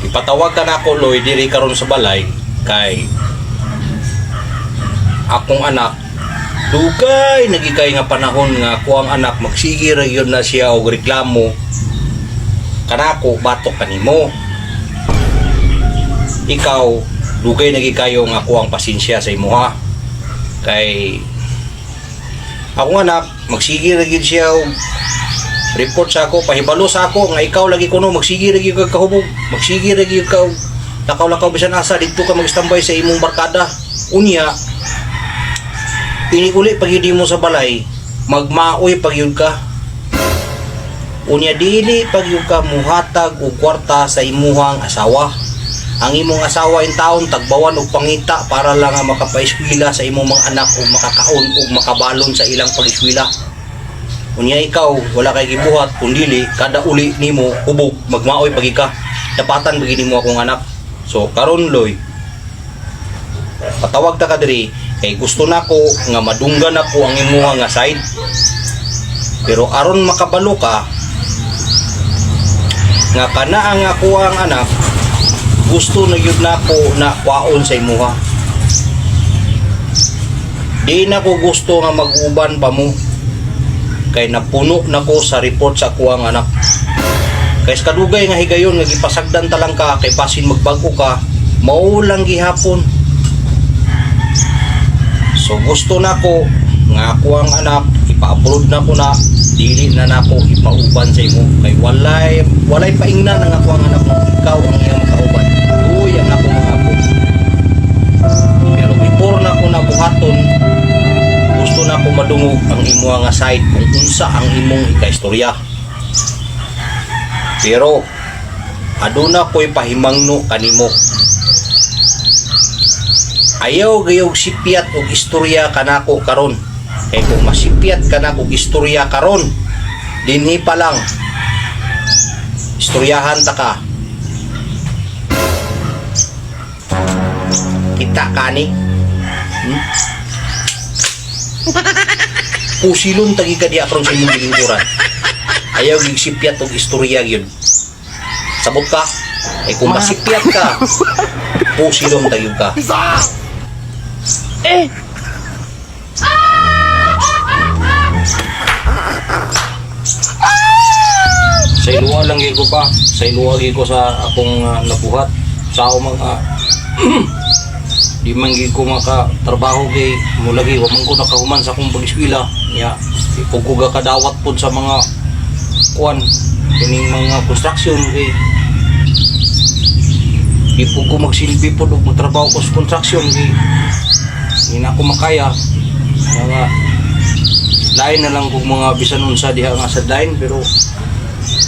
ipatawag ka na ako Loy diri karon sa balay kay akong anak dugay nagikay nga panahon nga ako ang anak magsige ra gyud na siya og reklamo kanako batok kanimo. Ikaw dugay nagikayo nga ako ang pasensya sa imuha kay akong anak magsige ra gyud siya og report sa ako, pahibalo sa ako nga ikaw lagi kuno magsige ra gyud ka kahubog, magsige ra gyud ka lakaw-lakaw bisan asa didto ka magstambay sa imong barkada. Unya uli pag yun mo sa balay magmaoy pag yun ka. Unya dili pag yun ka muhatag og kwarta sa imuhang asawa. Ang imong asawa in taon tagbawan og pangita para lang nga makapaeskwela sa imong mga anak o makakaon o makabalon sa ilang pag-eskwela. Unya ikaw wala kay gibuhat kundili kada uli nimo hubog magmaoy pag ika dapatan begini mo akong anak. So karon Loy patawag ta ka diri kay gusto nako nga madunggan ako ang imuha nga side, pero aron makabalo ka nga kana ang ako ang anak gusto na gyud nako na kwaon sa imuha. Di na ko gusto nga mag-uban pa mo kay napuno nako sa report sa ako ang anak. Kay kadugay nga higayon nga gipasagdan talang ka kay basin magbago ka mao lang gihapon. So gusto nako nga ako ang anak ipa-upload na ko na dili na nako ipauban sa imo kay walay paingnan ang ako ang anak mo ikaw ang iyang makauban. Uy ang ako mga apo. Pero before na ko nabuhaton gusto na ko madungog ang imo nga side kung unsa ang imong ikaistorya. Pero aduna ko'y pahimangno kanimo. Ayaw gayog sipiat og istorya kanako karon. Kay kung masipiat kanako og istorya karon, dinhi pa lang istoryahan ta ka. Kita kani. Pusilon tagi ka diya karon sa imong gilingkuran. Ayaw gig sipiat og istorya gyud. Sabot ka? Ay kung masipiat ka, pusilon tagi ka. Sa iluwa lang ko pa, sa iluwa ko sa akong nabuhat sa ako mga di man ko makatrabaho kay mulagi wa man ko nakahuman sa akong pag-eskwela nya ipog ko kadawat pod sa mga kuan kining mga construction kay ipog ko magsilbi pod og magtrabaho ko sa construction kay hindi na ako makaya mga lain na lang kung mga bisan unsa diha nga sa line. Pero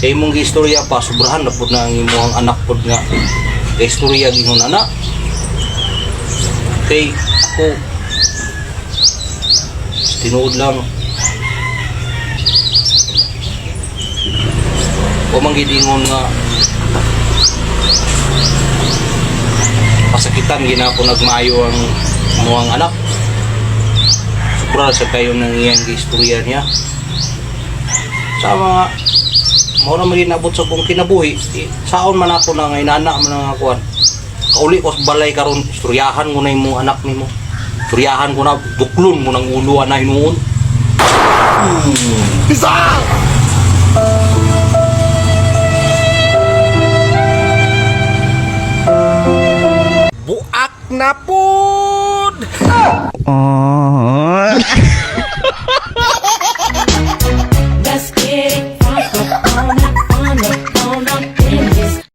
kay mong istorya pa sobrahan na pod na ang imong anak pod nga istorya gingon anak kay ako tinuod lang o manggidingon nga pasakitan gina ko nagmaayo ang muang anak. Sobra sa kayo ng iyang istorya niya sa mga mo na maginabot sa kong kinabuhi. Saon man ako na nga inana man nga kuan kauli ko sa balay karon istoryahan ko na imong anak nimo, istoryahan ko na buklon mo ng ulo na hinuon. Isa buak na pod.